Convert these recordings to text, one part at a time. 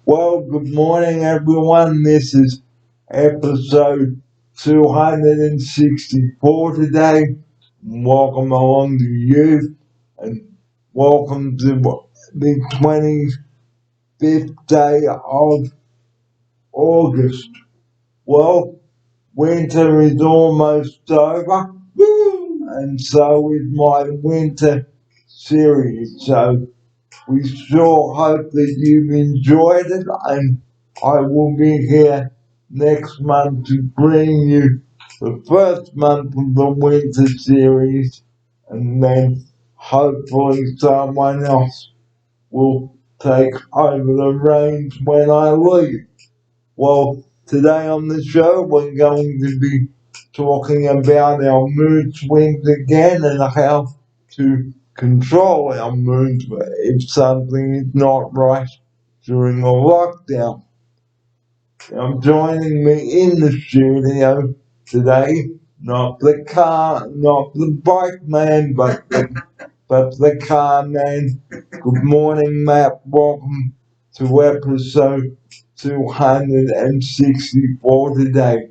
Well, good morning, everyone. This is episode 264 today. Welcome along to you, and welcome to the 25th day of August. Well, winter is almost over, and so is my winter series. So we sure hope that you've enjoyed it, and I will be here next month to bring you the first month of the winter series, and then hopefully someone else will take over the reins when I leave. Well, today on the show we're going to be talking about our mood swings again and how to control our moods if something is not right during a lockdown. Now, joining me in the studio today, not the bike man, but the car man. Good morning, Matt. Welcome to episode 264 today.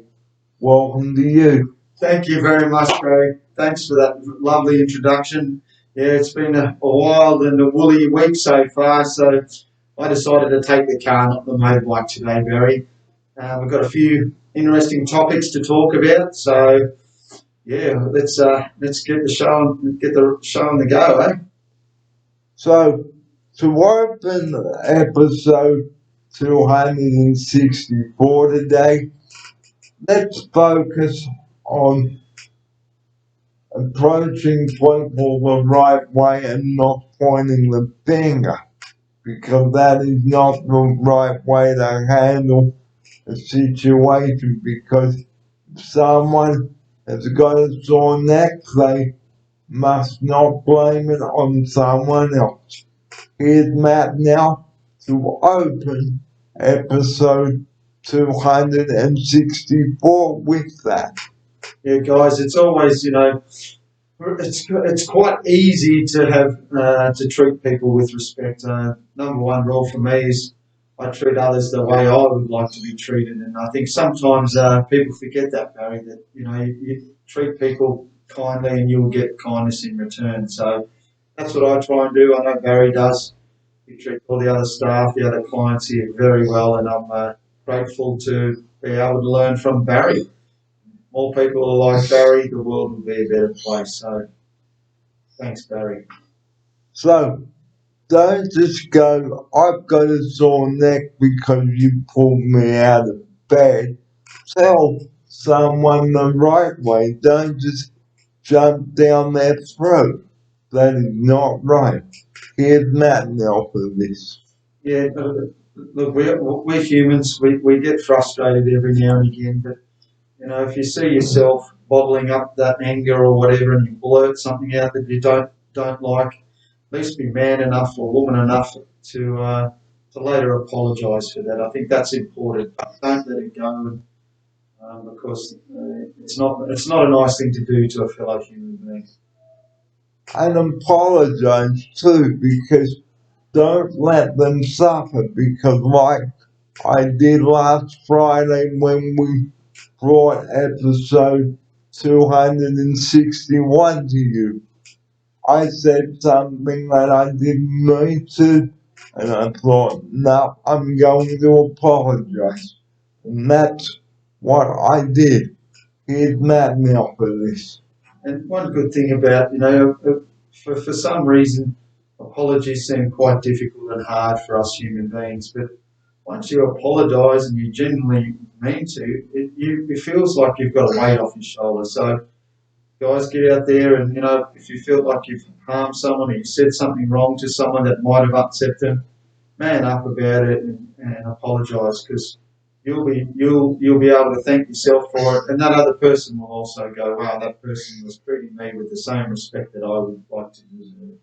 Welcome to you. Thank you very much, Craig. Thanks for that lovely introduction. Yeah, it's been a wild and a woolly week so far, so I decided to take the car, not the motorbike today, Barry. We've got a few interesting topics to talk about, so yeah, let's get the show on the go, eh? So, to open episode 264 today, let's focus on approaching people the right way and not pointing the finger, because that is not the right way to handle a situation. Because if someone has got a sore neck, they must not blame it on someone else. Here's Matt now to open episode 264 with that. Yeah, guys, it's always it's quite easy to have to treat people with respect. Number one rule for me is I treat others the way I would like to be treated, and I think sometimes people forget that, Barry. That you treat people kindly and you'll get kindness in return. So that's what I try and do. I know Barry does. He treats all the other staff, the other clients here very well, and I'm grateful to be able to learn from Barry. More people are like Barry, the world will be a better place. So thanks, Barry. So don't just go, I've got a sore neck because you pulled me out of bed. Tell someone the right way. Don't just jump down their throat. That is not right. Here's Matt now for this. Yeah, look, we're humans. We get frustrated every now and again, but if you see yourself bottling up that anger or whatever, and you blurt something out that you don't like, at least be man enough or woman enough to later apologise for that. I think that's important. Don't let it go, because it's not a nice thing to do to a fellow human being. And apologize too, because don't let them suffer, because like I did last Friday when we brought episode 261 to you. I said something that I didn't mean to, and I thought, no, I'm going to apologize. And that's what I did. Here's Matt now for this. And one good thing about, for some reason, apologies seem quite difficult and hard for us human beings. But once you apologise and you genuinely mean to, it feels like you've got a weight off your shoulders. So, guys, get out there and, if you feel like you've harmed someone or you said something wrong to someone that might have upset them, man up about it and apologise, because you'll be able to thank yourself for it, and that other person will also go, wow, that person was treating me with the same respect that I would like to deserve.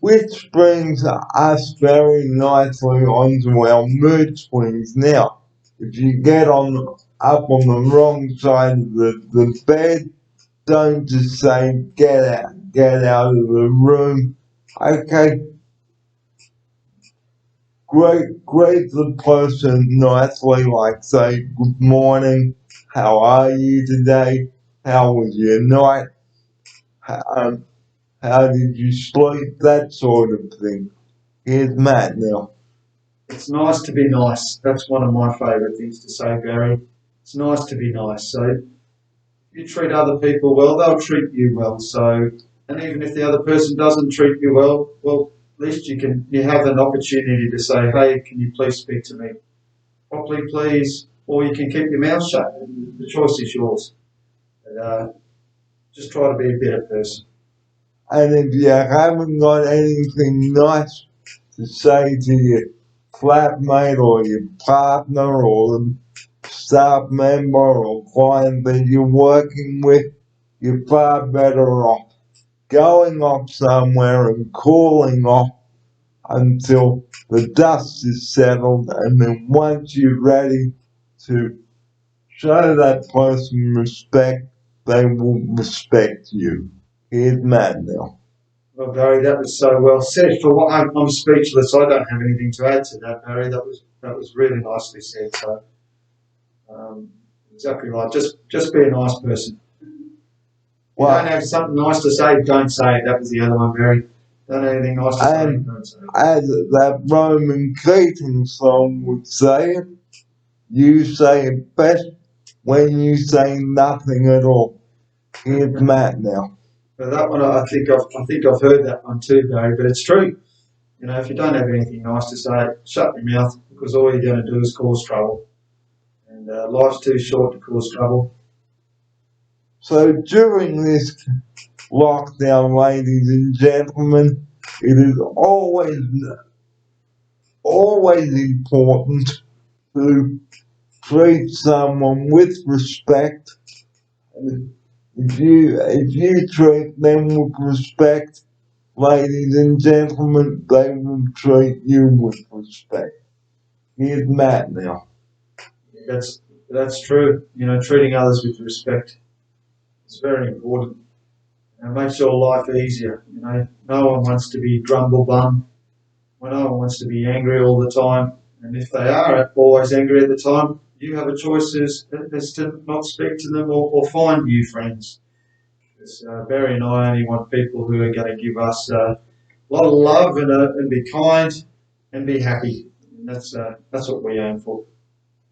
Which brings us very nicely onto our mood swings. Now, if you get up on the wrong side of the bed, don't just say get out of the room. Okay, greet the person nicely, like say, good morning, how are you today, how was your night, um, how did you sleep, that sort of thing. Here's Matt now. It's nice to be nice. That's one of my favourite things to say, Barry. It's nice to be nice. So if you treat other people well, they'll treat you well. So, and even if the other person doesn't treat you well, at least you have an opportunity to say, hey, can you please speak to me properly, please? Or you can keep your mouth shut. The choice is yours. But, just try to be a better person. And if you haven't got anything nice to say to your flatmate or your partner or the staff member or client that you're working with, you're far better off going off somewhere and cooling off until the dust is settled, and then once you're ready to show that person respect, they will respect you. Here's Matt now. Well, Barry, that was so well said. For what I'm speechless. I don't have anything to add to that, Barry. That was really nicely said. So, exactly right. Just be a nice person. If you don't have something nice to say, don't say it. That was the other one, Barry. Don't have anything nice to say, don't say it. As that Roman Keating song would say it, you say it best when you say nothing at all. Here's Matt now. But that one, I think I've heard that one too, Barry. But it's true. You know, if you don't have anything nice to say, shut your mouth, because all you're going to do is cause trouble. And life's too short to cause trouble. So during this lockdown, ladies and gentlemen, it is always important to treat someone with respect. If you treat them with respect, ladies and gentlemen, they will treat you with respect. Here's Matt now. That's true. You know, treating others with respect is very important. It makes your life easier. You know, no one wants to be grumble bum. No one wants to be angry all the time. And if they are always angry at the time, you have a choice as to not speak to them or find new friends. Because Barry and I only want people who are going to give us a lot of love and be kind and be happy. And that's what we aim for.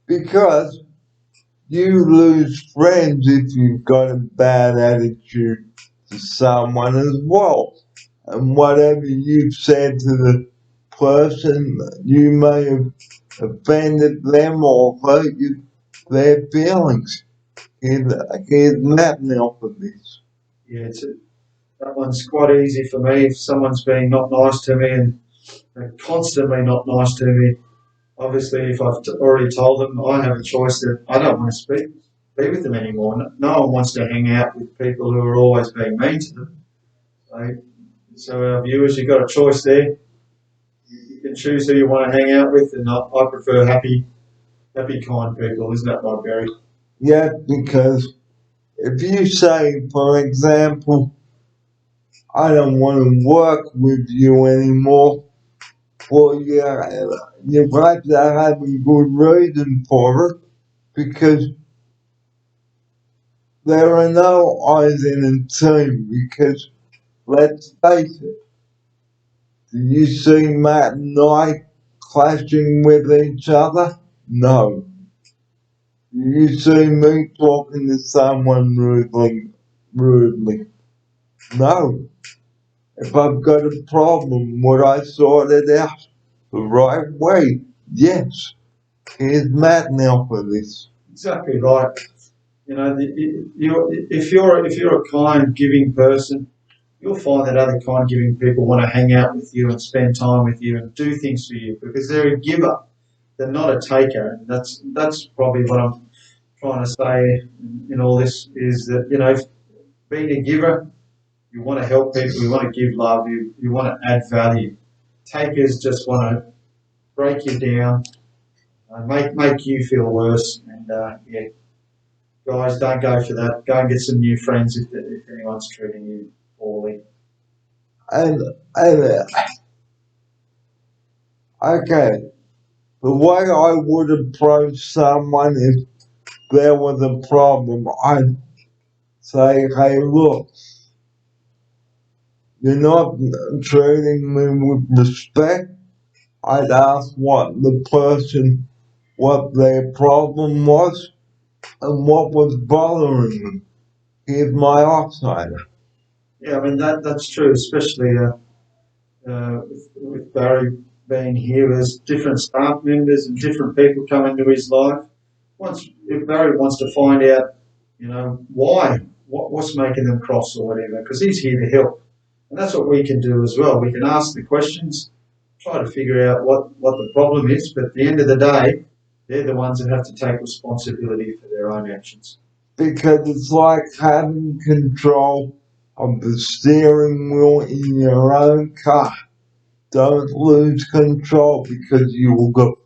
Because you lose friends if you've got a bad attitude to someone as well. And whatever you've said to the person, you may have offended them or hurt their feelings. Here's Matt now for this. Yeah, that one's quite easy for me. If someone's being not nice to me and they're constantly not nice to me, obviously, if I've already told them, I have a choice that I don't want to be with them anymore. No one wants to hang out with people who are always being mean to them. So our viewers, you've got a choice there. You can choose who you want to hang out with, and I prefer happy, kind people. Isn't that right, Barry? Yeah, because if you say, for example, I don't want to work with you anymore, well, you have to have a good reason for it, because there are no eyes in a team, because let's face it, do you see Matt and I clashing with each other? No. Do you see me talking to someone rudely? No. If I've got a problem, would I sort it out the right way? Yes. Here's Matt now for this. Exactly right. You know, if you're a kind, giving person, you'll find that other kind, giving people want to hang out with you and spend time with you and do things for you because they're a giver. They're not a taker. And that's probably what I'm trying to say in all this is that, you know, being a giver, you want to help people, you want to give love, you want to add value. Takers just want to break you down, make you feel worse, and yeah, guys, don't go for that. Go and get some new friends if anyone's treating you poorly. And Okay, the way I would approach someone if there was a problem, I'd say, hey, look, you're not treating me with respect. I'd ask what their problem was, and what was bothering them. Here's my offside. Yeah, I mean that's true, especially with Barry being here. There's different staff members and different people come into his life. Once if Barry wants to find out, why, what's making them cross or whatever, because he's here to help, and that's what we can do as well. We can ask the questions, try to figure out what the problem is, but at the end of the day, they're the ones that have to take responsibility for their own actions. Because it's like having control of the steering wheel in your own car. Don't lose control because you will go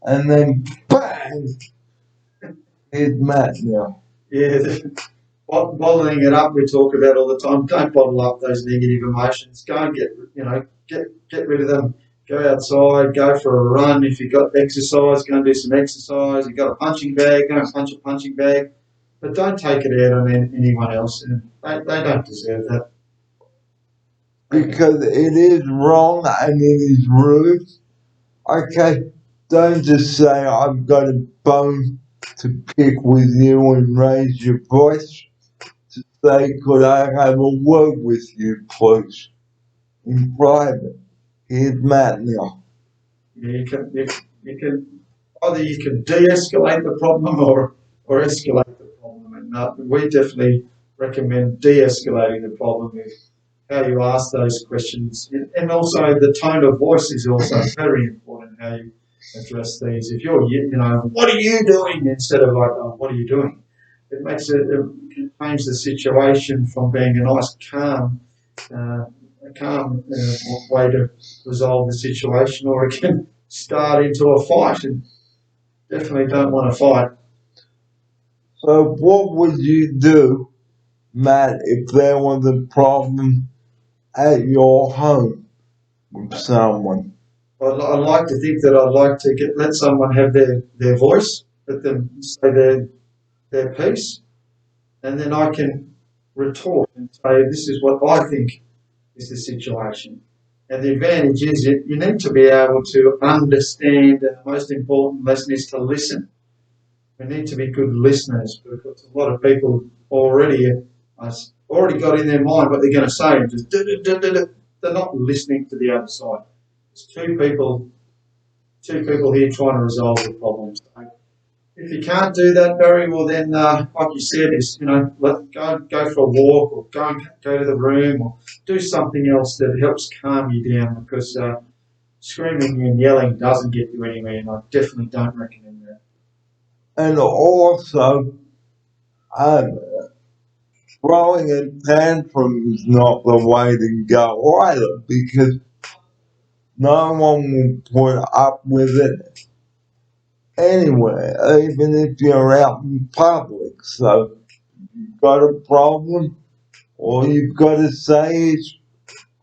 and then bang, hit Matt now. Yeah, bottling it up. We talk about all the time. Don't bottle up those negative emotions. Go and get rid of them. Go outside. Go for a run. If you've got exercise, go and do some exercise. You've got a punching bag. Go and punch a punching bag. But don't take it out on anyone else. And they don't deserve that. Because it is wrong and it is rude. Okay, don't just say I've got a bone to pick with you and raise your voice. To say, could I have a word with you, please, in private? Here's Matt now. Yeah, you can either you can de-escalate the problem or escalate the problem. And we definitely recommend de-escalating the problem with how you ask those questions, and also the tone of voice is also very important. How you address these. If you're, what are you doing, instead of like, oh, what are you doing? It can change the situation from being a nice, calm way to resolve the situation, or it can start into a fight, and definitely don't want to fight. So, what would you do, Matt, if there was a problem at your home with someone? I like to think that I'd like to let someone have their voice, let them say their piece, and then I can retort and say, this is what I think is the situation. And the advantage is you need to be able to understand, and the most important lesson is to listen. We need to be good listeners, because a lot of people already got in their mind what they're going to say, and just they're not listening to the other side. There's two people here trying to resolve the problem. So if you can't do that, Barry, well then, like you said, is go for a walk, or go to the room, or do something else that helps calm you down, because screaming and yelling doesn't get you anywhere, and I definitely don't recommend that. And also, um, throwing a tantrum is not the way to go either, because no one will put up with it anyway, even if you're out in public. So, you've got a problem, all you've got to say is,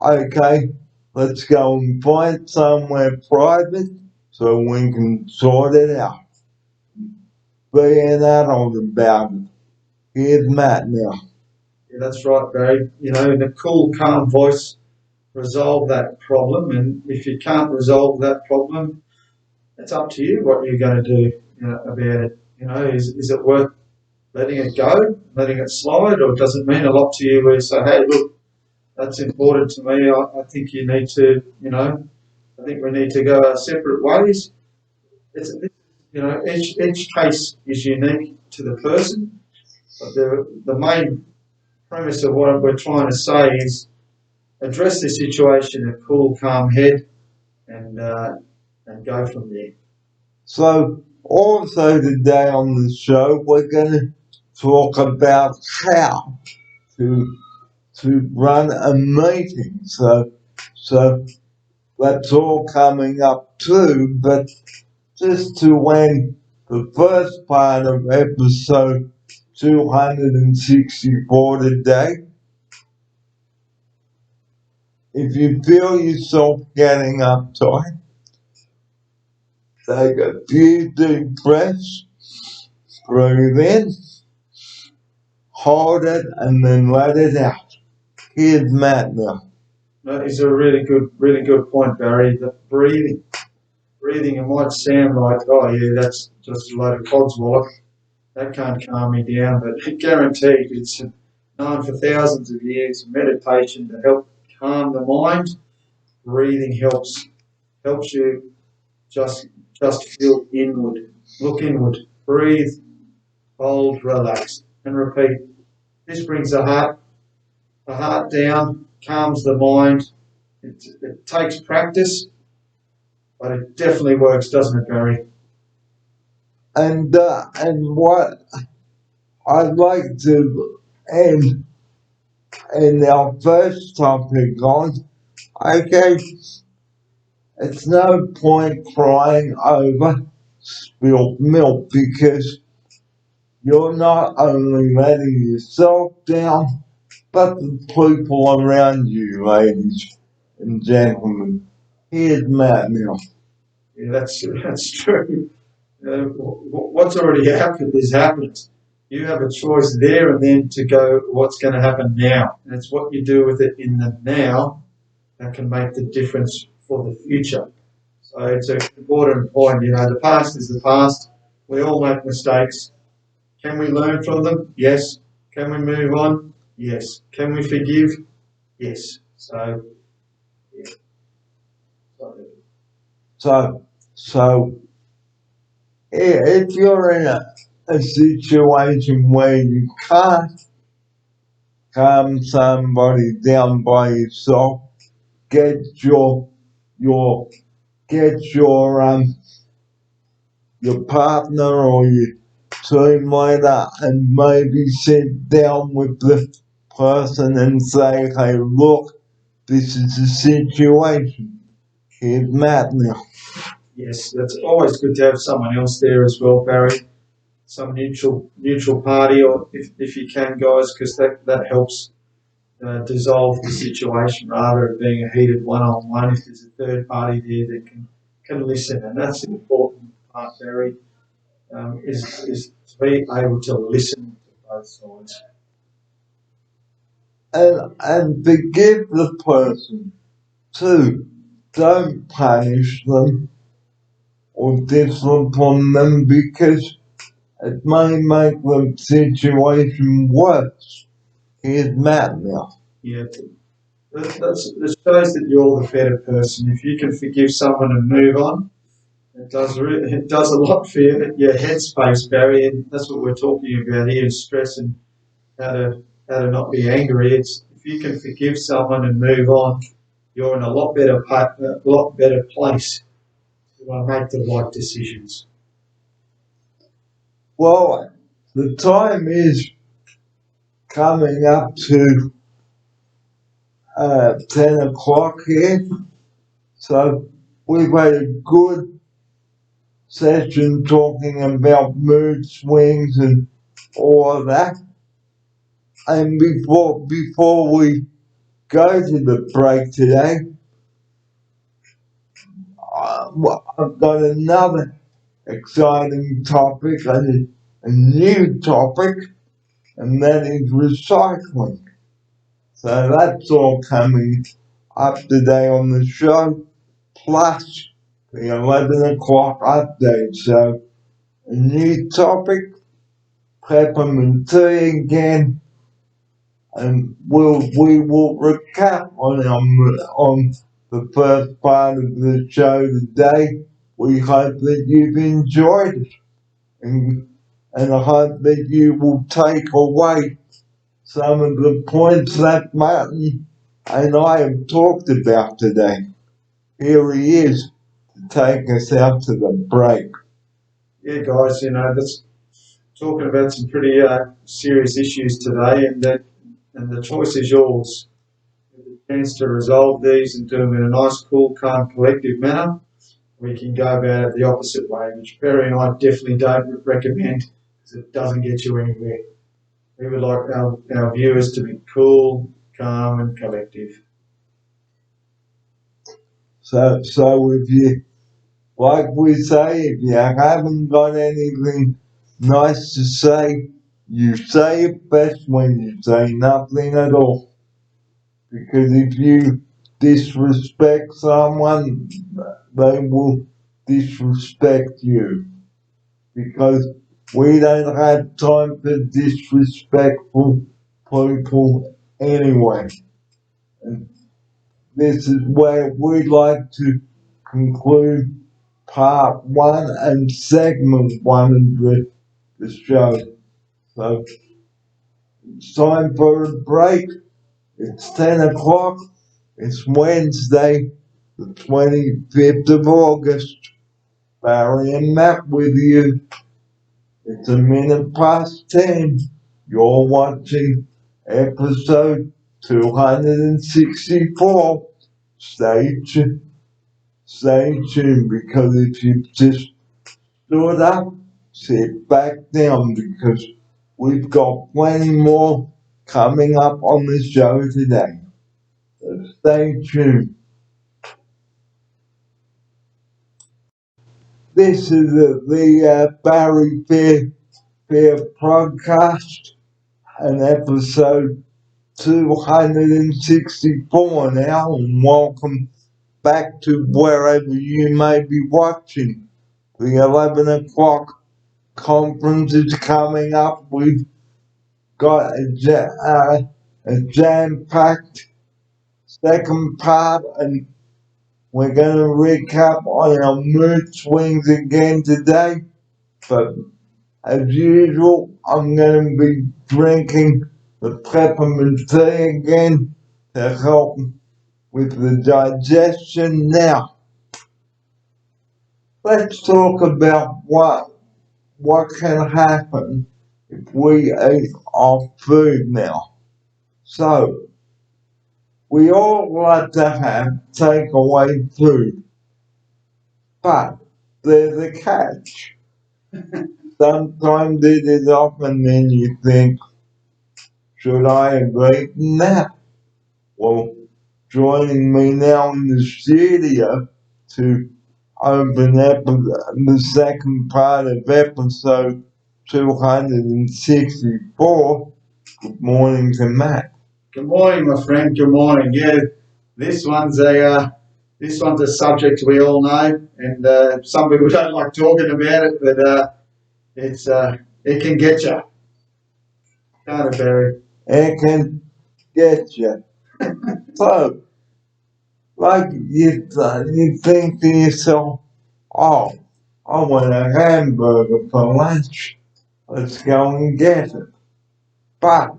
okay, let's go and find somewhere private so we can sort it out. Be an adult about it. Here's Matt now. Yeah, that's right, Barry. In a cool, calm voice, resolve that problem. And if you can't resolve that problem, it's up to you what you're going to do about it. Is it worth letting it go, letting it slide, or does it mean a lot to you where you say, hey, look, that's important to me. I think you need to, I think we need to go our separate ways. Each case is unique to the person, but the main premise of what we're trying to say is address the situation in a cool, calm head, and go from there. So, also today on the show, we're going to talk about how to run a meeting. So that's all coming up too. But just to end the first part of episode 264 today, if you feel yourself getting uptight, take a few deep breaths, breathe in, hold it, and then let it out. Here's Matt now. That is a really good point, Barry. The breathing, it might sound like, oh yeah, that's just a load of codswallop. That can't calm me down, but guaranteed, it's known for thousands of years. Meditation to help calm the mind. Breathing helps you just feel inward, look inward, breathe, hold, relax, and repeat. This brings the heart down, calms the mind. It takes practice, but it definitely works, doesn't it, Barry? And what I'd like to end in our first topic on, okay, it's no point crying over spilled milk because you're not only letting yourself down, but the people around you, ladies and gentlemen. Here's Matt now. Yeah, that's true. What's already happened is happened. You have a choice there and then to go, what's going to happen now? And it's what you do with it in the now that can make the difference for the future. So it's an important point. You know, the past is the past. We all make mistakes. Can we learn from them? Yes. Can we move on? Yes. Can we forgive? Yes. So, yeah. So if you're in a situation where you can't calm somebody down by yourself, get your get your partner or your team leader and maybe sit down with the person and say, hey, look, this is the situation. Here's Matt now. Yes, that's always good to have someone else there as well, Barry. Some neutral party, or if you can, guys, because that helps dissolve the situation rather than being a heated one-on-one. If there's a third party there that can listen, and that's the important part, Barry, is to be able to listen to both sides. And forgive the person too. Don't punish them or discipline them because it may make the situation worse. Here's Matt now. Yeah, that shows that you're the better person. If you can forgive someone and move on, it does a lot for your headspace, Barry, and that's what we're talking about here: is stress and how to not be angry. It's if you can forgive someone and move on, you're in a lot better place to make the right decisions. Well, the time is coming up to 10 o'clock here, so we've had a good session talking about mood swings and all of that. And before we go to the break today, I've got another exciting topic and a new topic, and that is recycling. So that's all coming up today on the show, plus the 11 o'clock update. So a new topic, peppermint tea again, and we will recap on the first part of the show today. We hope that you've enjoyed it, and, and I hope that you will take away some of the points that Martin and I have talked about today. Here he is to take us out to the break. Yeah, guys, you know that's talking about some pretty serious issues today, and the choice is yours. The chance to resolve these and do them in a nice, cool, calm, collective manner. We can go about it the opposite way, which Barry and I definitely don't recommend because it doesn't get you anywhere. We would like our viewers to be cool, calm, and collective. So if you, like we say, if you haven't got anything nice to say, you say it best when you say nothing at all. Because if you disrespect someone, they will disrespect you. Because we don't have time for disrespectful people anyway. And this is where we'd like to conclude part one and segment one of the show. So it's time for a break. It's 10 o'clock. It's Wednesday, the 25th of August. Barry and Matt with you. It's a minute past 10. You're watching episode 264. Stay tuned. Stay tuned, because if you just stood up, sit back down, because we've got plenty more coming up on the show today. So stay tuned. This is the Barry Fair podcast, and episode 264 now, and welcome back to wherever you may be watching. The 11 o'clock conference is coming up. We've got a jam-packed second part, and we're going to recap on our mood swings again today. But as usual, I'm going to be drinking the peppermint tea again to help with the digestion. Now, let's talk about what can happen if we eat our food now. So, we all like to have takeaway food, but there's a catch. Sometimes it is off, and then you think, should I have eaten that? Well, joining me now in the studio to open the second part of episode 264. Good morning to Matt. Good morning, my friend. Good morning. Yeah, this one's a subject we all know, and some people don't like talking about it, but it can get you. Can't it, Barry? It can get you. So, like you think to yourself, oh, I want a hamburger for lunch. Let's go and get it. But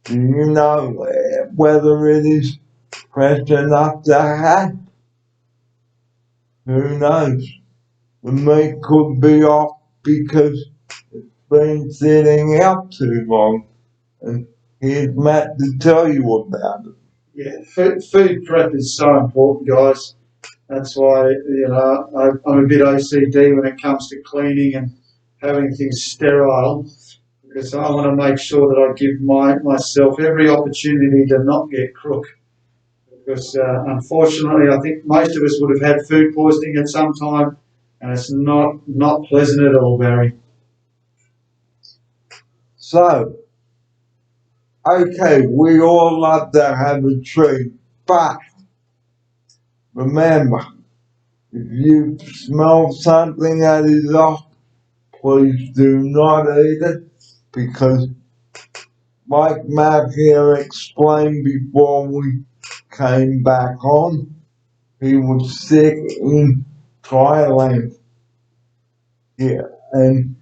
do you know whether it is fresh enough to have? Who knows? The meat could be off because it's been sitting out too long. And here's Matt to tell you about it. Yeah, food prep is so important, guys. That's why, I'm a bit OCD when it comes to cleaning and having things sterile, because I want to make sure that I give myself every opportunity to not get crook. Because unfortunately, I think most of us would have had food poisoning at some time, and it's not pleasant at all, Barry. So, okay, we all love to have a treat, but remember, if you smell something that is off, please do not eat it, because like Matt here explained before we came back on, he was sick in Thailand. Yeah, and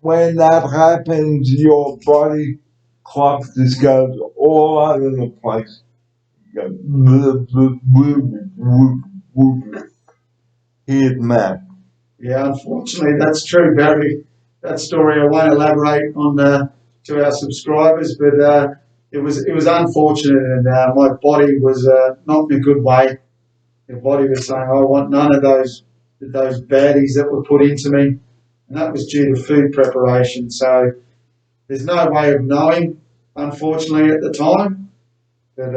when that happens, your body clock just goes all over the place. You go, here's Matt. Yeah, unfortunately, that's true, Barry. That story I won't elaborate on to our subscribers, but it was unfortunate, and my body was not in a good way. The body was saying, "I want none of those baddies that were put into me," and that was due to food preparation. So there's no way of knowing, unfortunately, at the time. But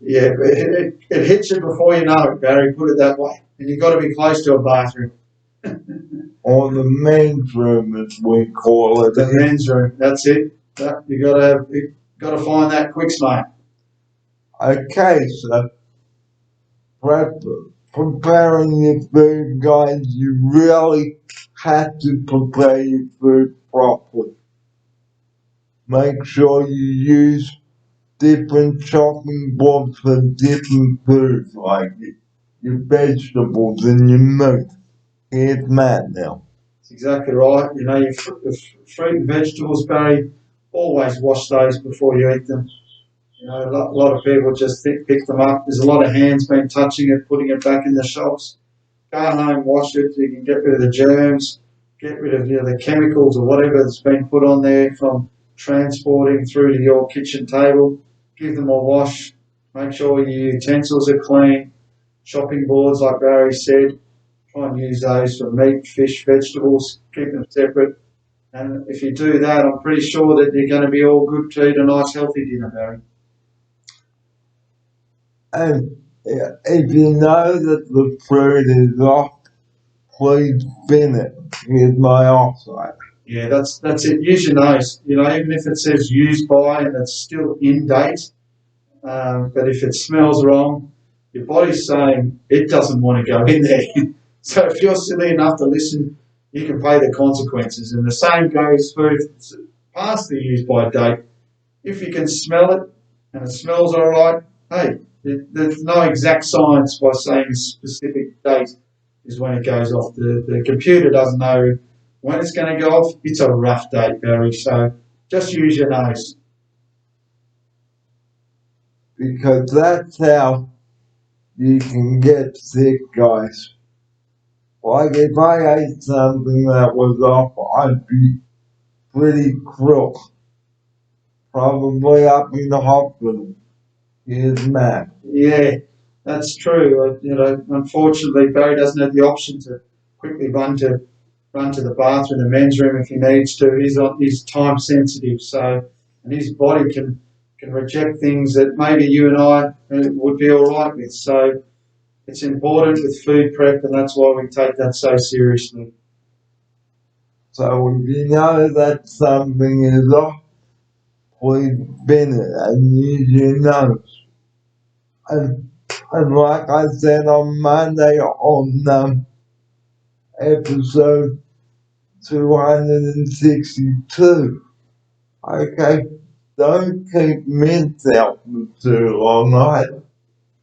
yeah, it hits you before you know it, Barry. Put it that way. And you've got to be close to a bathroom. Or the men's room, as we call it. The men's room. That's it. You got to find that quick, mate. Okay, so preparing your food, guys, you really have to prepare your food properly. Make sure you use different chopping boards for different foods, like your vegetables and your meat. Here's Matt now. That's exactly right. You know, your fruit and vegetables, Barry, always wash those before you eat them. You know, a lot of people just pick them up. There's a lot of hands been touching it, putting it back in the shops. Go home, wash it. You can get rid of the germs, get rid of the chemicals or whatever that's been put on there from transporting through to your kitchen table. Give them a wash. Make sure your utensils are clean. Chopping boards, like Barry said, try and use those for meat, fish, vegetables. Keep them separate. And if you do that, I'm pretty sure that you're going to be all good to eat a nice healthy dinner, Barry. And if you know that the fruit is off, please bin it. Here's my offside. Yeah, that's it. Use your nose. You know, even if it says used by and it's still in date, but if it smells wrong, your body's saying it doesn't want to go in there. So if you're silly enough to listen, you can pay the consequences. And the same goes for past the use by date. If you can smell it and it smells all right, hey, there's no exact science by saying a specific date is when it goes off. The computer doesn't know when it's going to go off. It's a rough date, Barry. So just use your nose. Because that's how you can get sick, guys. Like if I ate something that was off, I'd be pretty crook. Probably up in the hospital. Here's Matt. Yeah, that's true. You know, unfortunately, Barry doesn't have the option to quickly run to the bathroom, the men's room if he needs to. He's time sensitive, so and his body can reject things that maybe you and I would be all right with. So it's important with food prep, and that's why we take that so seriously. So if you know that something is off, please bin it and use your nose. And like I said on Monday on episode 262, okay, don't keep mints out for too long either.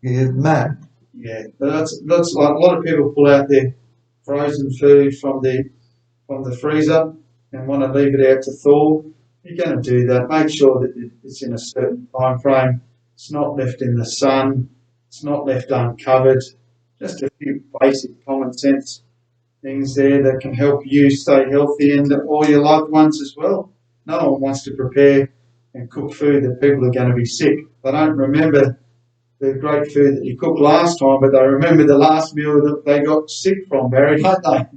Here's Matt. Yeah, that's like a lot of people pull out their frozen food from the freezer and want to leave it out to thaw. You're going to do that. Make sure that it's in a certain time frame. It's not left in the sun. It's not left uncovered. Just a few basic common sense things there that can help you stay healthy and all your loved ones as well. No one wants to prepare and cook food that people are going to be sick. They don't remember the great food that you cooked last time, but they remember the last meal that they got sick from, Barry, don't they?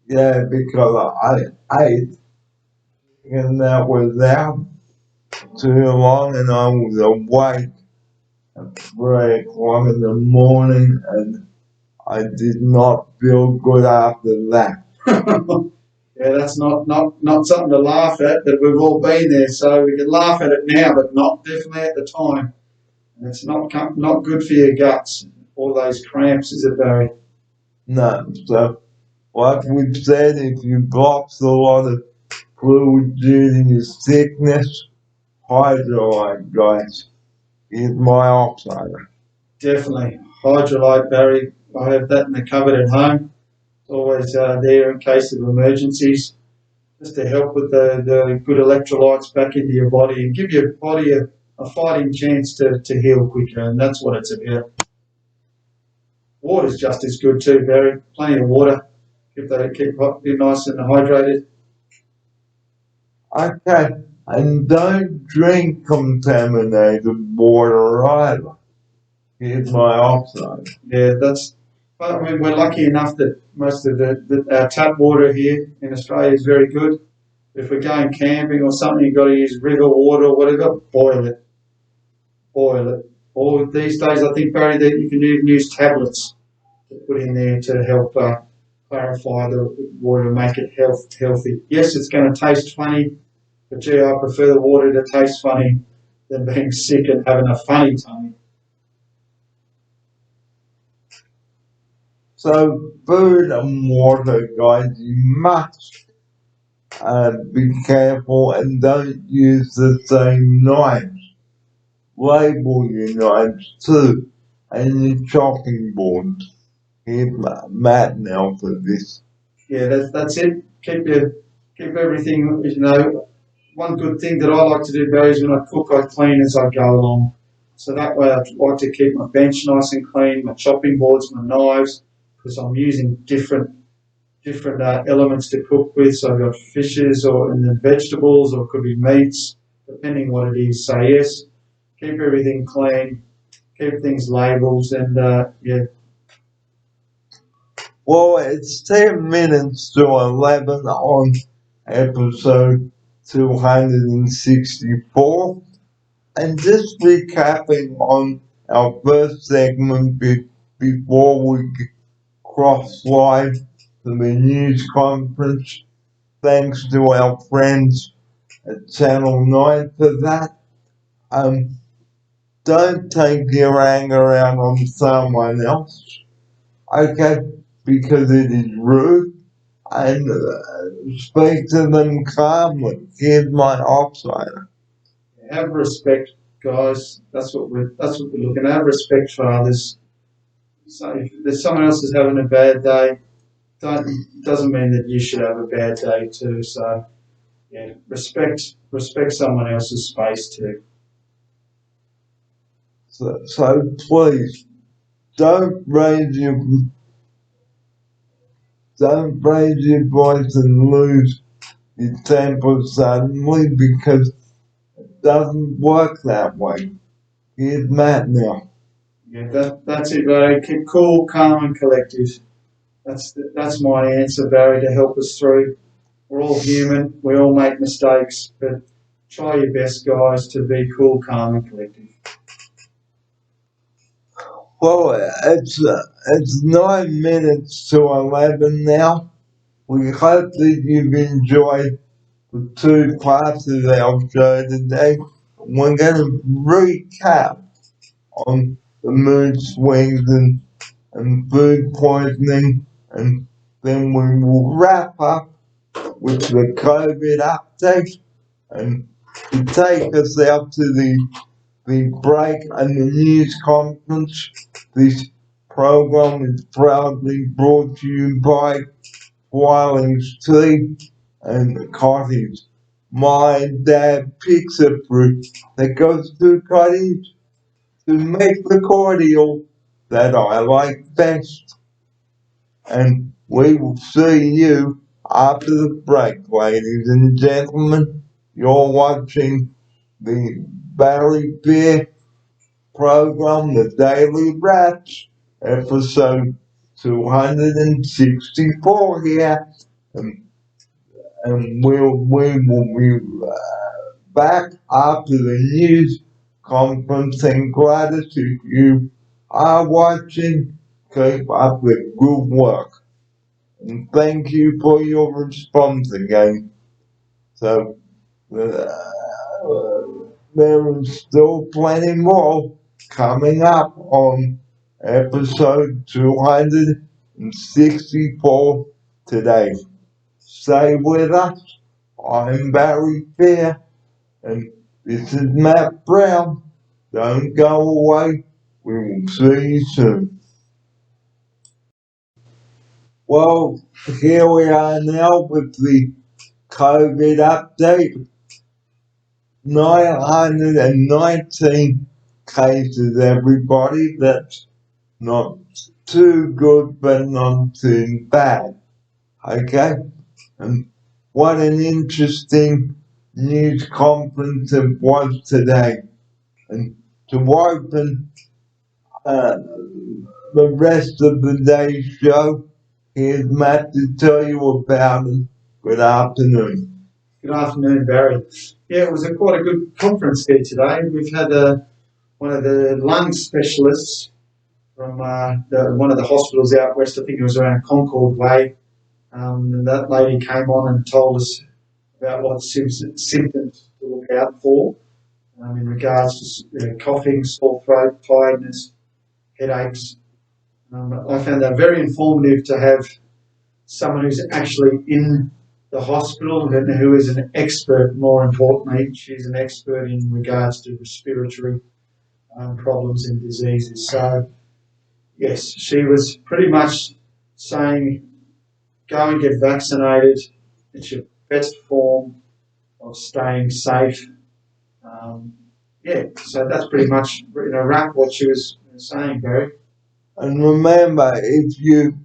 Yeah, because I ate and that was out too long and I was awake at 3 o'clock in the morning and I did not feel good after that. Yeah, that's not something to laugh at, but we've all been there, so we can laugh at it now, but not definitely at the time. And it's not good for your guts, all those cramps, is it, Barry? No, so like we've said, if you've lost a lot of fluid due to your sickness, Hydrolyte, guys, is my oxider. Definitely. Hydrolyte, Barry. I have that in the cupboard at home. It's always there in case of emergencies, just to help with the good electrolytes back into your body and give your body a fighting chance to heal quicker, and that's what it's about. Water's just as good too, Barry. Plenty of water. Keep you nice and hydrated. Okay, and don't drink contaminated water either. Here's my oxide. Yeah, I mean, we're lucky enough that most of our tap water here in Australia is very good. If we're going camping or something, you've got to use river water or whatever, boil it. boil it. Or these days, I think, Barry, that you can even use tablets to put in there to help clarify the water and make it healthy. Yes, it's going to taste funny, but gee, I prefer the water to taste funny than being sick and having a funny tummy. So food and water, guys, you must be careful and don't use the same knives. Label your knives too, and your chopping boards. Here's Matt now for this. Yeah, that's it. Keep everything. One good thing that I like to do, Barry, is when I cook, I clean as I go along. So that way, I like to keep my bench nice and clean, my chopping boards, my knives, because I'm using different elements to cook with. So I've got fishes and then vegetables, or it could be meats, depending what it is. So yes, keep everything clean, keep things labelled, and yeah. Well, it's 10 minutes to 11 on episode 264. And just recapping on our first segment before we cross live to the news conference. Thanks to our friends at Channel 9 for that. Don't take your anger out on someone else, okay? Because it is rude, and speak to them calmly. Here's my offsider. Have respect, guys. That's what we're looking at. Have respect for others. So if there's someone else is having a bad day, doesn't mean that you should have a bad day too. So yeah, respect someone else's space too. So please don't raise your voice and lose your temper suddenly, because it doesn't work that way. Here's Matt now. Yeah, that's it, Barry. Keep cool, calm, and collective. That's my answer, Barry, to help us through. We're all human. We all make mistakes, but try your best, guys, to be cool, calm, and collective. Well, it's 9 minutes to 11 now. We hope that you've enjoyed the two parts of our show today. We're going to recap on the mood swings and food poisoning, and then we will wrap up with the COVID update. And to take us out to the break and the news conference, this program is proudly brought to you by Twiling's Tea and Cottage. My dad picks a fruit that goes to Cottage to make the cordial that I like best. And we will see you after the break, ladies and gentlemen. You're watching the Barry Beer program, The Daily Rats, episode 264 here. And we will be back after the news conference. And glad if you are watching, keep up the good work. And thank you for your response again. So, there is still plenty more coming up on episode 264 today. Stay with us. I'm Barry Fair, and this is Matt Brown. Don't go away. We will see you soon. Well, here we are now with the COVID update. 919 cases, everybody. That's not too good, but not too bad. Okay? And what an interesting news conference it was today. And to open the rest of the day's show, here's Matt to tell you about it. Good afternoon. Good afternoon, Barry. Yeah, it was quite a good conference here today. We've had one of the lung specialists from one of the hospitals out west. I think it was around Concord Way. And that lady came on and told us about what symptoms to look out for in regards to coughing, sore throat, tiredness, headaches. I found that very informative to have someone who's actually in the hospital and who is an expert, more importantly. She's an expert in regards to respiratory problems and diseases. So, yes, she was pretty much saying, go and get vaccinated. It's your best form of staying safe. So that's pretty much in a wrap what she was saying, Barry. And remember, if you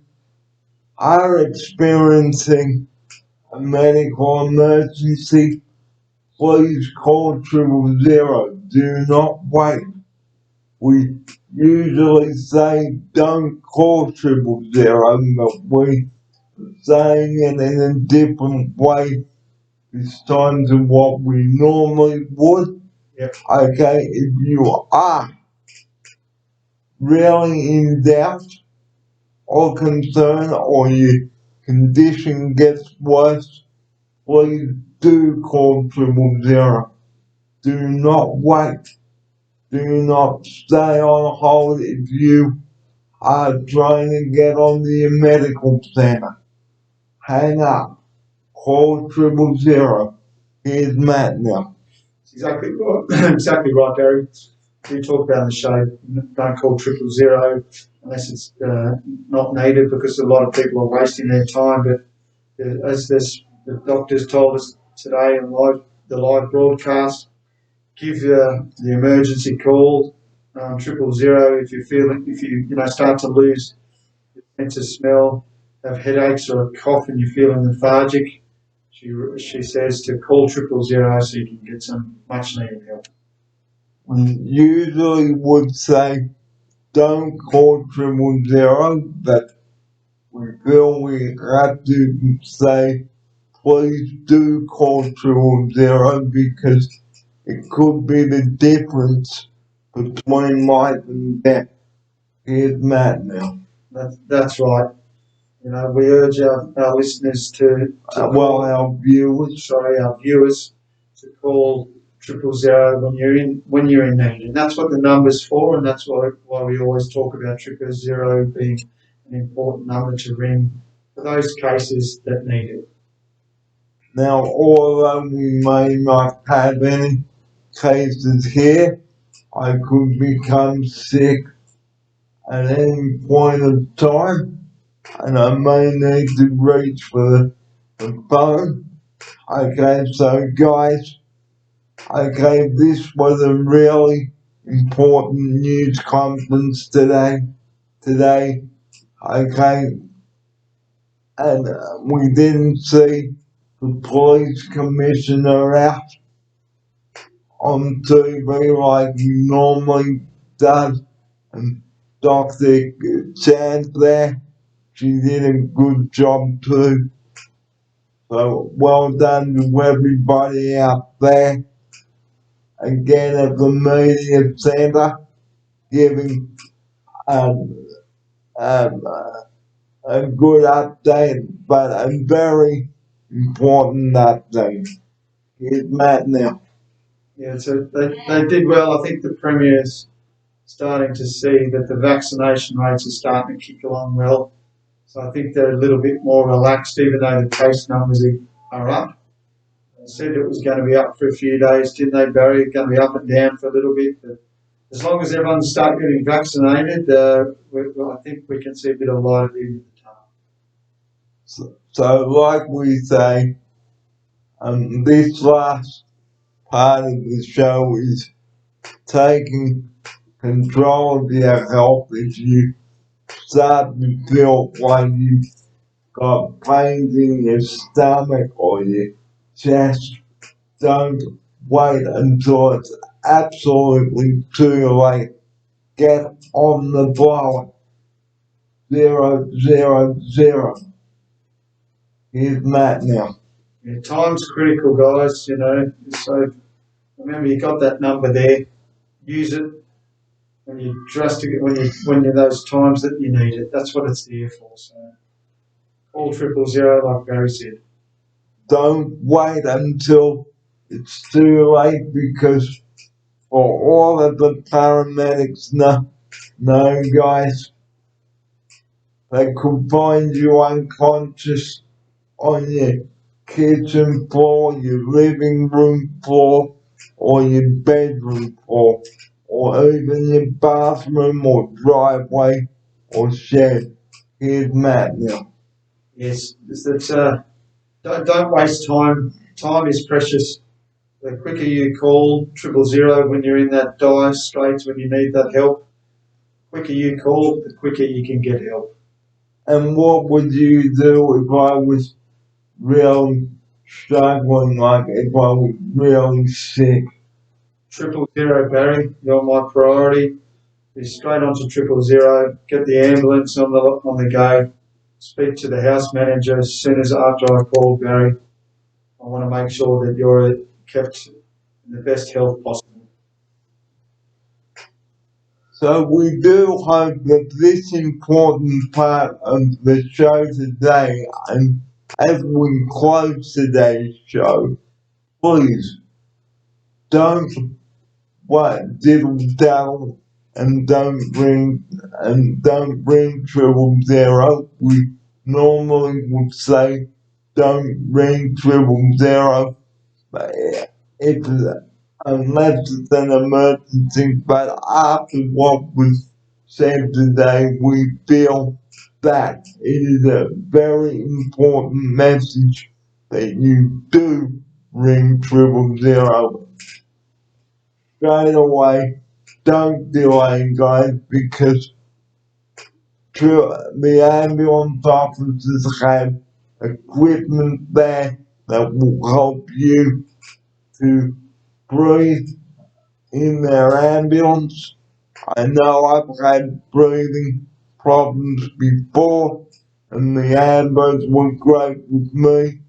are experiencing a medical emergency, please call 000. Do not wait. We usually say don't call 000, but we're saying it in a different way this time to what we normally would. Yep. Okay, if you are really in doubt or concern or your condition gets worse, please do call 000. Do not wait. Do not stay on hold if you are trying to get on the medical center. Hang up. Call 000. Here's Matt now. Exactly right. Exactly right, Barry. We talk about in the show, don't call 000 unless it's not needed, because a lot of people are wasting their time. But as the doctors told us today in the live broadcast, give the emergency call 000 if you start to lose your sense of smell, have headaches or a cough, and you're feeling lethargic. She says to call 000 so you can get some much needed help. We usually would say don't call 000, but we feel we have to say please do call 000 because it could be the difference between life and death. Here's Matt now. That's right. We urge our listeners to our viewers. Our viewers to call 000 when you're in need, and that's what the number's for, and that's why we always talk about 000 being an important number to ring for those cases that need it. Now, although we may not have any cases here, I could become sick at any point of time, and I may need to reach for the phone. Okay, so guys, okay, this was a really important news conference today, okay, and we didn't see the police commissioner out on TV like he normally does, and Dr. Chance there, she did a good job too. So well done to everybody out there. Again at the media center, giving a good update, but a very important update. Here's Matt now. Yeah, so they did well. I think the Premier's starting to see that the vaccination rates are starting to kick along well. So I think they're a little bit more relaxed, even though the case numbers are up. They said it was going to be up for a few days, didn't they, Barry? It's going to be up and down for a little bit. But as long as everyone starts getting vaccinated, I think we can see a bit of light at the end of the tunnel. So like we say, this last part of the show is taking control of your health. If you start to feel like you've got pains in your stomach or your chest, don't wait until it's absolutely too late. Get on the blower. 000. Here's Matt now. Yeah, time's critical, guys. So remember, you got that number there. Use it. when you drastic when you're those times that you need it. That's what it's there for. So call 000, like Barry said. Don't wait until it's too late, because for all of the paramedics know, guys, they could find you unconscious on your kitchen floor, your living room floor, or your bedroom floor, or even your bathroom or driveway or shed. Here's Matt now. Yes, it's don't waste time. Time is precious. The quicker you call 000 when you're in that dire straits, when you need that help, the quicker you call, the quicker you can get help. And what would you do if I was really struggling, like if I was really sick? 000, Barry, you're my priority. Be straight onto 000. Get the ambulance on the go. Speak to the house manager as soon as after I call, Barry. I want to make sure that you're kept in the best health possible. So we do hope that this important part of the show today, and as we close today's show, please don't diddle daddle and don't bring 000. We normally would say don't ring 000, but if unless it's an emergency. But after what was said today, we feel that it is a very important message that you do ring 000 straight away. Don't delay, guys, because the ambulance officers have equipment there that will help you to breathe in their ambulance. I know I've had breathing problems before, and the ambulance was great with me.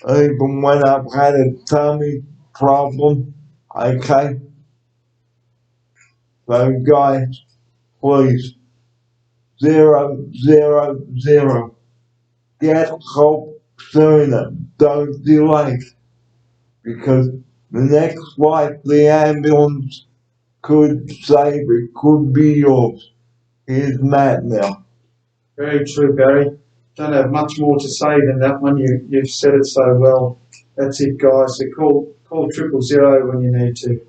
Even when I've had a tummy problem, okay? So guys, please, 000, get help sooner, don't delay, because the next life the ambulance could save, it could be yours. Here's Matt now. Very true, Barry. Don't have much more to say than that one. You've said it so well. That's it, guys. So call 000 when you need to.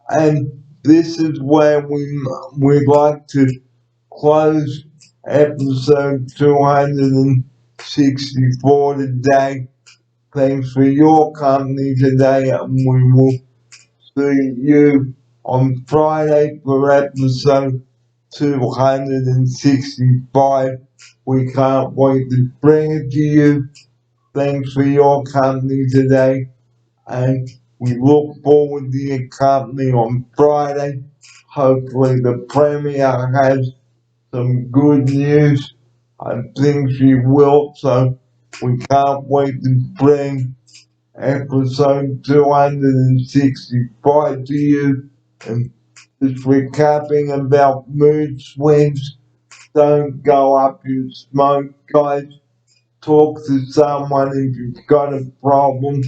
And this is where we'd like to close episode 264 today. Thanks for your company today, and we will see you on Friday for episode 265. We can't wait to bring it to you. Thanks for your company today, and we look forward to your company on Friday. Hopefully the Premier has some good news. I think she will, so we can't wait to bring episode 265 to you, and just recapping about mood swings. Don't go up in smoke, guys. Talk to someone if you've got a problem,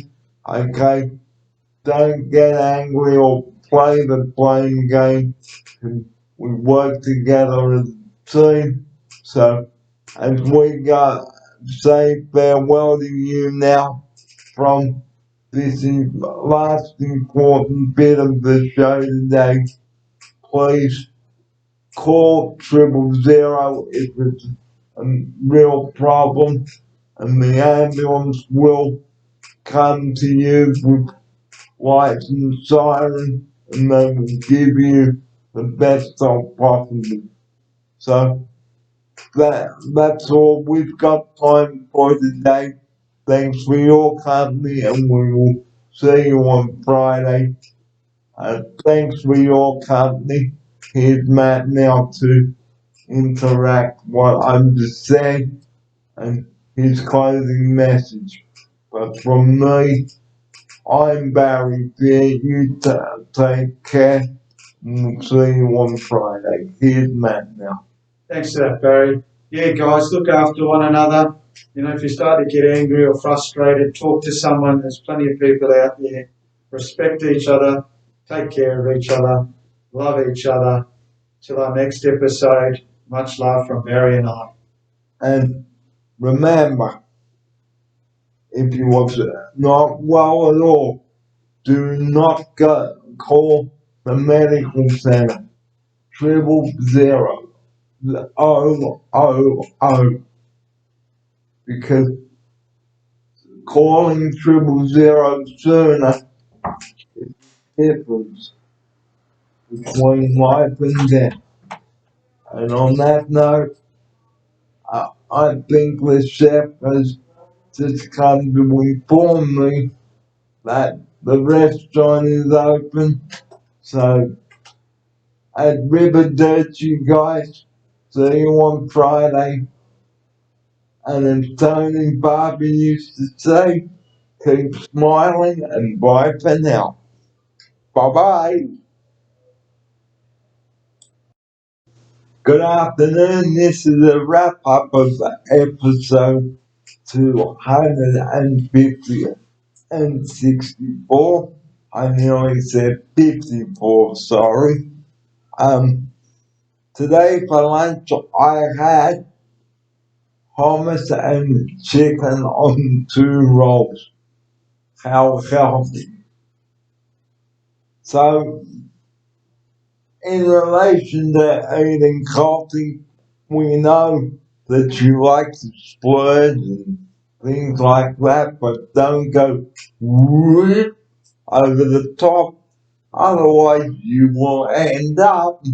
okay? Don't get angry or play the blame game. We work together as a team. So, as we say farewell to you now from this last important bit of the show today, please call 000 if it's a real problem, and the ambulance will come to you with lights and siren, and they will give you the best help possible. So that's all we've got time for today. Thanks for your company, and we will see you on Friday. Thanks for your company. Here's Matt now to interact what I'm just saying and his closing message. But from me, I'm Barry Beer. You take care, and we'll see you on Friday. Here's Matt now. Thanks for that, Barry. Yeah, guys, look after one another. You know, if you start to get angry or frustrated, talk to someone. There's plenty of people out there. Respect each other. Take care of each other. Love each other. Till our next episode, much love from Barry and I. And remember, if you was not well at all, do not call the medical center. 000 because calling 000 sooner is the difference between life and death. And on that note, I think the chef has just come to inform me that the restaurant is open. So, arrivederci, guys. See you on Friday. And as Tony Barbie used to say, keep smiling and bye for now. Bye bye. Good afternoon. This is a wrap up of episode 250 and 64. I nearly said 54, sorry. Today for lunch I had hummus and chicken on 2 rolls. How healthy. So, in relation to eating coffee, we know that you like to splurge and things like that, but don't go whoop over the top. Otherwise, you will end up,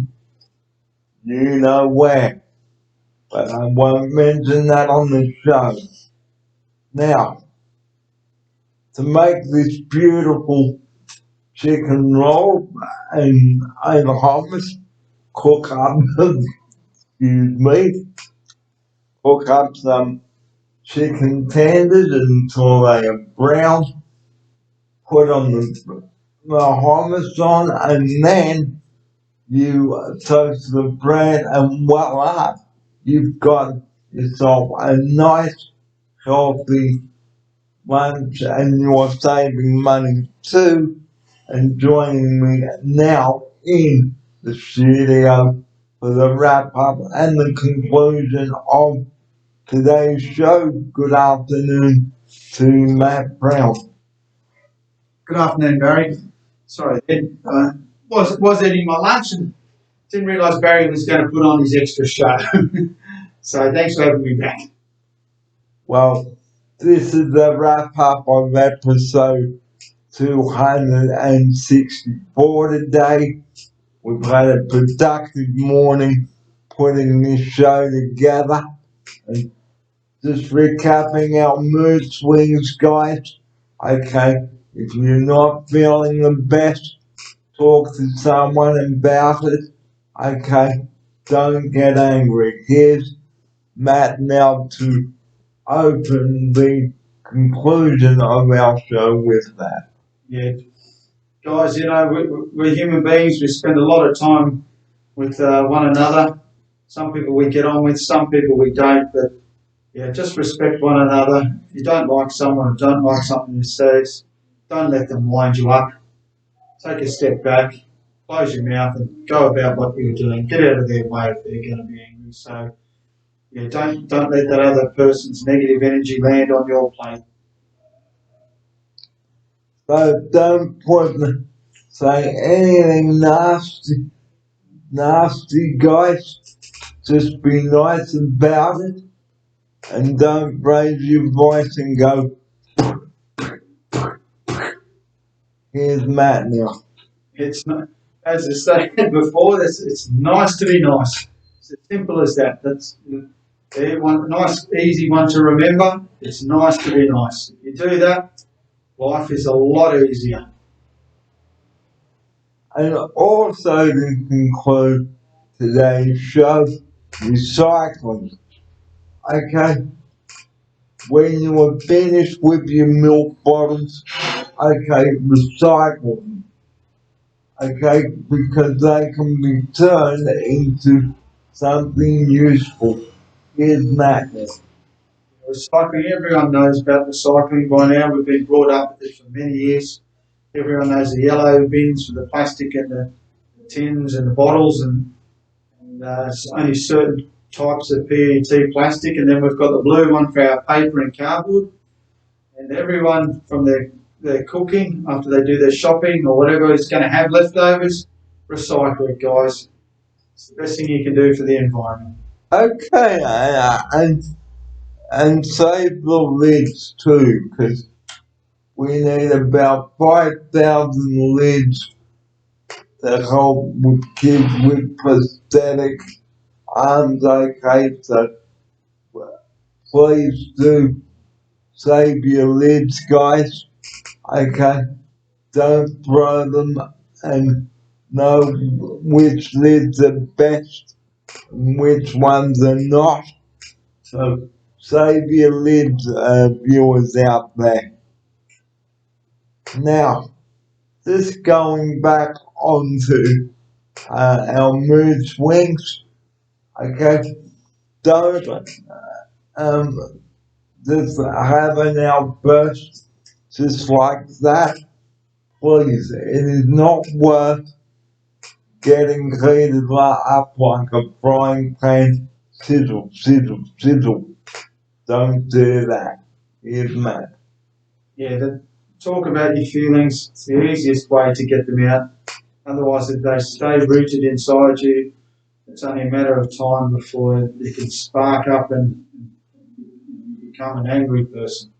you know where. But I won't mention that on the show. Now, to make this beautiful chicken roll and hummus, cook up, excuse me, cook up some chicken tenders until they are brown, put on the hummus on, and then you toast the bread, and voila, you've got yourself a nice, healthy lunch, and you're saving money too. And joining me now in the studio for the wrap up and the conclusion of today's show. Good afternoon to Matt Brown. Good afternoon, Barry. Sorry, was eating my lunch and didn't realise Barry was going to put on his extra show. So thanks for having me back. Well, this is the wrap up of episode 264 today. We've had a productive morning putting this show together. And just recapping our mood swings, guys. Okay, if you're not feeling the best, talk to someone about it. Okay, don't get angry. Here's Matt now to open the conclusion of our show with that. Yeah, guys, you know, we're human beings. We spend a lot of time with one another. Some people we get on with, some people we don't. But yeah, just respect one another. If you don't like someone or don't like something he says, don't let them wind you up. Take a step back, close your mouth, and go about what you're doing. Get out of their way if they're going to be angry. So yeah, don't let that other person's negative energy land on your plate. So don't say anything nasty, guys. Just be nice about it, and don't raise your voice and go. Here's Matt now. It's not, as I said before, it's nice to be nice. It's as simple as that. That's one nice, easy one to remember. It's nice to be nice. If you do that, life is a lot easier. And also to conclude today's show, recycling. Okay? When you are finished with your milk bottles, okay, recycle them. okay, because they can be turned into something useful. Here's Matt. Recycling, everyone knows about recycling by now. We've been brought up with it for many years. Everyone knows the yellow bins for the plastic and the tins and the bottles, and it's only certain types of PET plastic, and then we've got the blue one for our paper and cardboard. And everyone from their cooking, after they do their shopping or whatever is going to have leftovers, recycle it, guys. It's the best thing you can do for the environment. Okay, and save the lids too, because we need about 5,000 lids to help with kids with prosthetic arms. Okay, so please do save your lids, guys. Okay, don't throw them, and know which lids are best and which ones are not. So save your lids, viewers out there. Now, just going back onto our mood swings, okay, don't just have an outburst just like that. Please, it is not worth getting heated up like a frying pan. Sizzle, sizzle, sizzle. Don't do that. Here's Matt. Yeah, talk about your feelings. It's the easiest way to get them out. Otherwise, if they stay rooted inside you, it's only a matter of time before they can spark up and become an angry person.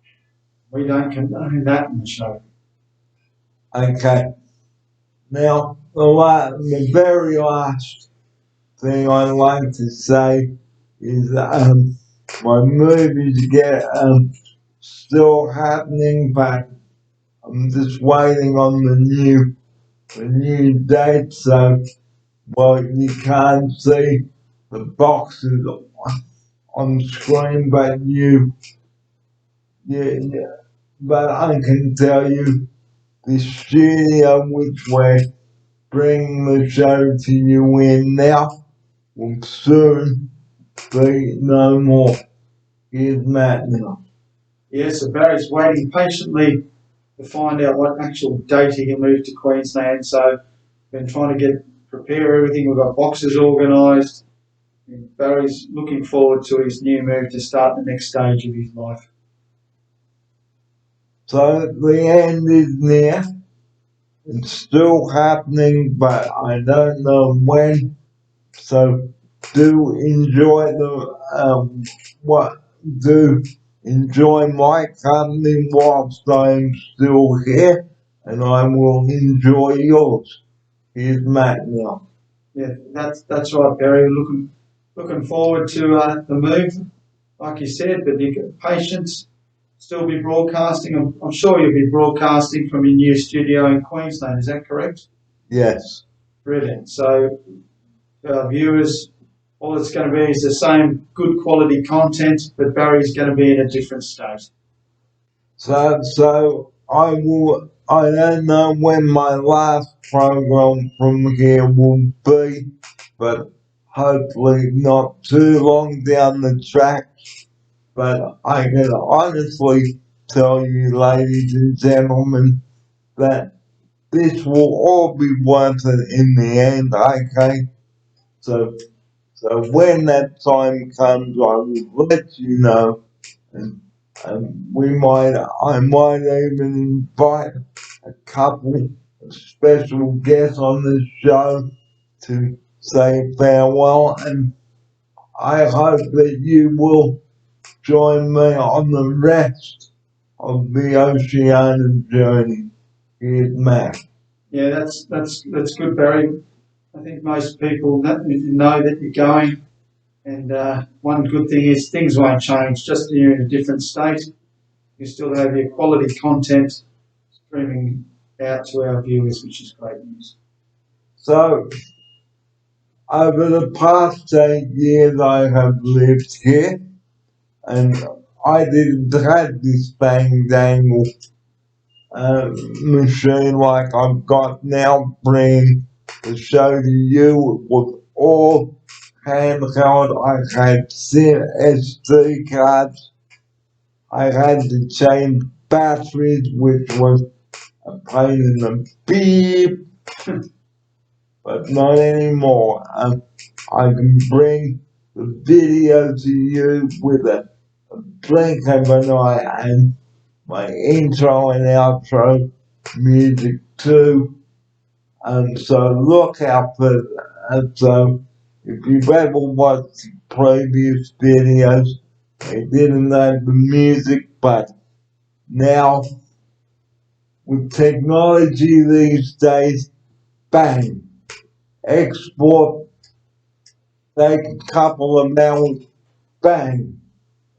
We don't condone that in the show. Okay. Now, the very last thing I'd like to say is my movies get still happening, but I'm just waiting on the new date. So, well, you can't see the boxes on screen, but but I can tell you the studio which we're bringing the show to you in now will soon be no more. Here's Matt now. Yeah, so Barry's waiting patiently to find out what actual date he can move to Queensland. So, been trying to prepare everything. We've got boxes organised. Barry's looking forward to his new move to start the next stage of his life. So the end is near. It's still happening, but I don't know when. So do enjoy do enjoy my company whilst I'm still here, and I will enjoy yours. Here's Matt now. Yeah, that's right, Barry. Looking forward to the move, like you said. But you got patience. Still be broadcasting. I'm sure you'll be broadcasting from your new studio in Queensland. Is that correct? Yes. Brilliant. So, our viewers, all it's going to be is the same good quality content, but Barry's going to be in a different state. So I will. I don't know when my last program from here will be, but hopefully not too long down the track. But I can honestly tell you, ladies and gentlemen, that this will all be worth it in the end, okay? So when that time comes, I will let you know, and I might even invite a couple of special guests on the show to say farewell, and I hope that you will join me on the rest of the Oceania journey. Here's Matt. Yeah, that's good, Barry. I think most people know that you're going, and one good thing is things won't change. Just you're in a different state, you still have your quality content streaming out to our viewers, which is great news. So, over the past 8 years, I have lived here, and I didn't have this bang dangle machine like I've got now, bring the show to you with all handheld. I had SD cards. I had to change batteries, which was a pain in the beep, but not anymore. I can bring the video to you with a blink of an eye, and my intro and outro music too. And so look out for that. So if you've ever watched previous videos, they didn't have the music, but now with technology these days, bang, export, take a couple of hours, bang,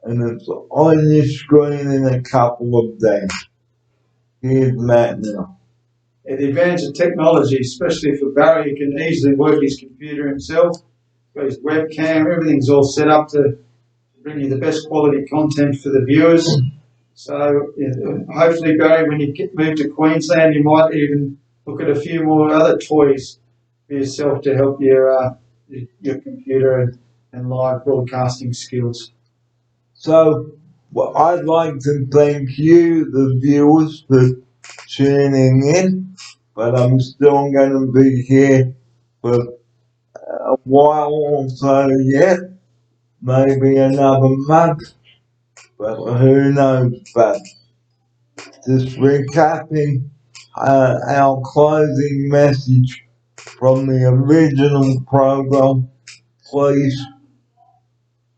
and it's on your screen in a couple of days. Here's Matt now. Yeah, the advantage of technology, especially for Barry, he can easily work his computer himself, got his webcam, everything's all set up to bring you the best quality content for the viewers. So hopefully, Barry, when you move to Queensland, you might even look at a few more other toys for yourself to help your computer and live broadcasting skills. So well, I'd like to thank you, the viewers, for tuning in, but I'm still going to be here for a while or so yet, maybe another month, but who knows. But just recapping our closing message from the original program, please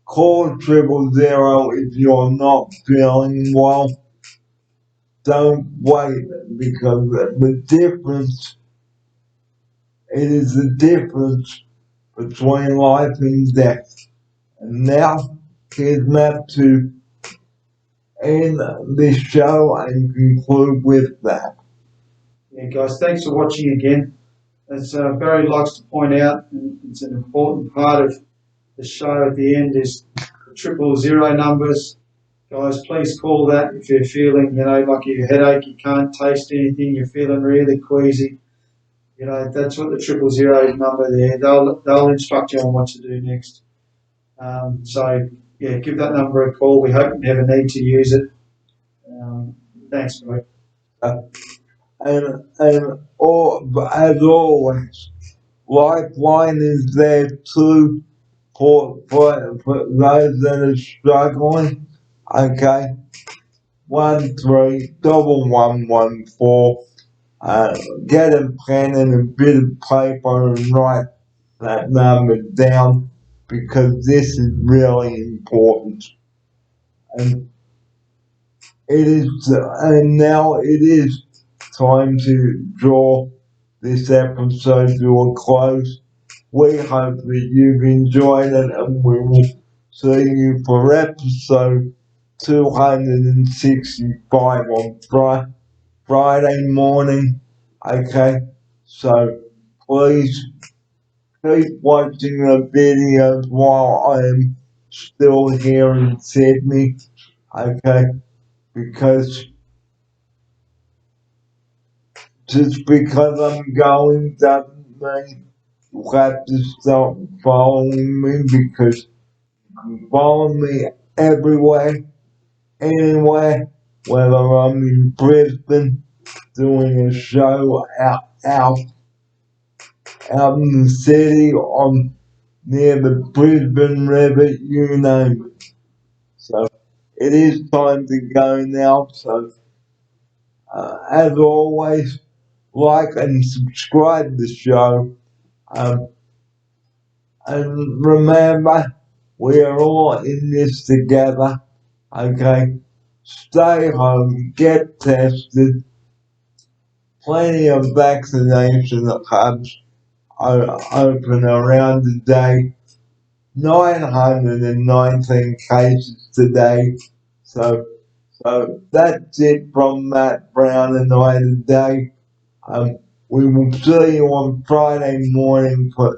call 000 if you're not feeling well. Don't wait, because the difference, it is the difference between life and death. And now, here's Matt to end this show and conclude with that. Yeah, guys, thanks for watching again. As Barry likes to point out, and it's an important part of the show at the end, is the 000 numbers. Guys, please call that if you're feeling, like your headache, you can't taste anything, you're feeling really queasy. That's what the 000 number there. They'll instruct you on what to do next. So yeah, give that number a call. We hope you never need to use it. Thanks, bro. And as always, Lifeline is there too for those that are struggling. Okay, 131114. Get a pen and a bit of paper and write that number down, because this is really important. And now it is time to draw this episode to a close. We hope that you've enjoyed it, and we will see you for episode 265 on Friday morning. Okay, so please keep watching the videos while I am still here in Sydney. Okay, because just because I'm going doesn't mean you have to stop following me, because you can follow me everywhere, anywhere, whether I'm in Brisbane doing a show out in the city or near the Brisbane River, you name it. So it is time to go now. So as always, like and subscribe to the show. And remember, we are all in this together. Okay? Stay home, get tested. Plenty of vaccination hubs are open around the day. 919 cases today. So that's it from Matt Brown and I today. We will see you on Friday morning for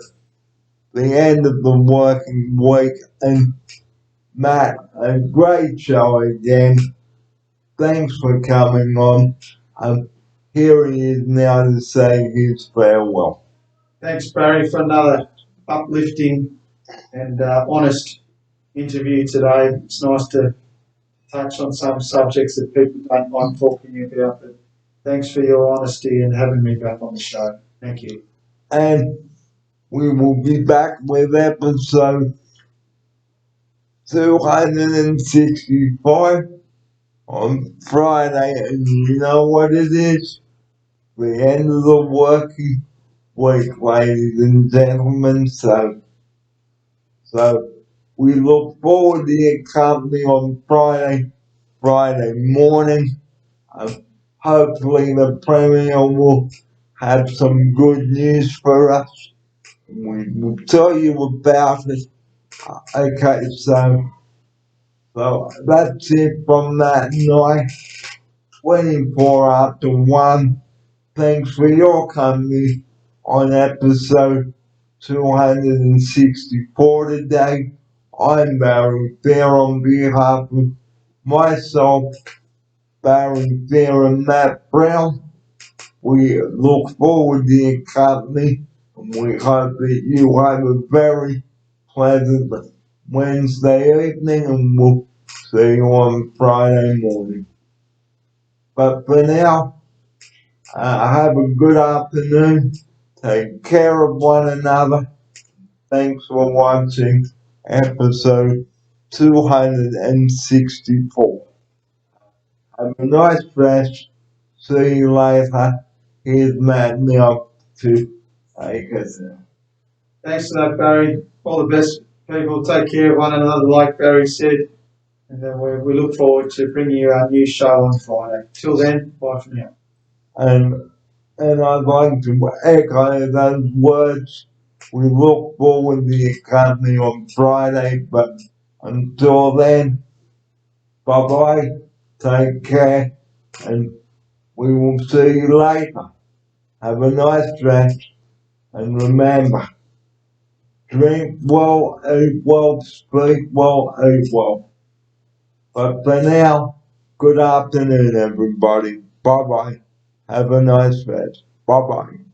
the end of the working week. And Matt, a great show again. Thanks for coming on. Here he is now to say his farewell. Thanks, Barry, for another uplifting and honest interview today. It's nice to touch on some subjects that people don't mind talking about. But thanks for your honesty and having me back on the show. Thank you. And we will be back with episode 265 on Friday. And you know what it is? The end of the working week, ladies and gentlemen. So we look forward to your company on Friday morning. Hopefully the Premier will have some good news for us. We will tell you about it. Okay, so that's it from that night. 24 after 1. Thanks for your company on episode 264 today. I'm Barry Fair on behalf of myself, Barry Fair and Matt Brown. We look forward to your company and we hope that you have a very pleasant Wednesday evening and we'll see you on Friday morning. But for now, have a good afternoon. Take care of one another. Thanks for watching episode 264. Have a nice rest. See you later. Here's Matt now to take us out. Thanks for that, Barry. All the best, people. Take care of one another, like Barry said. And then we look forward to bringing you our new show on Friday. Till then, bye for now. And I'd like to echo those words. We look forward to your company on Friday, but until then, bye bye, take care, and we will see you later. Have a nice rest, and remember, drink well, eat well, sleep well, eat well. But for now, good afternoon, everybody. Bye bye. Have a nice rest. Bye bye.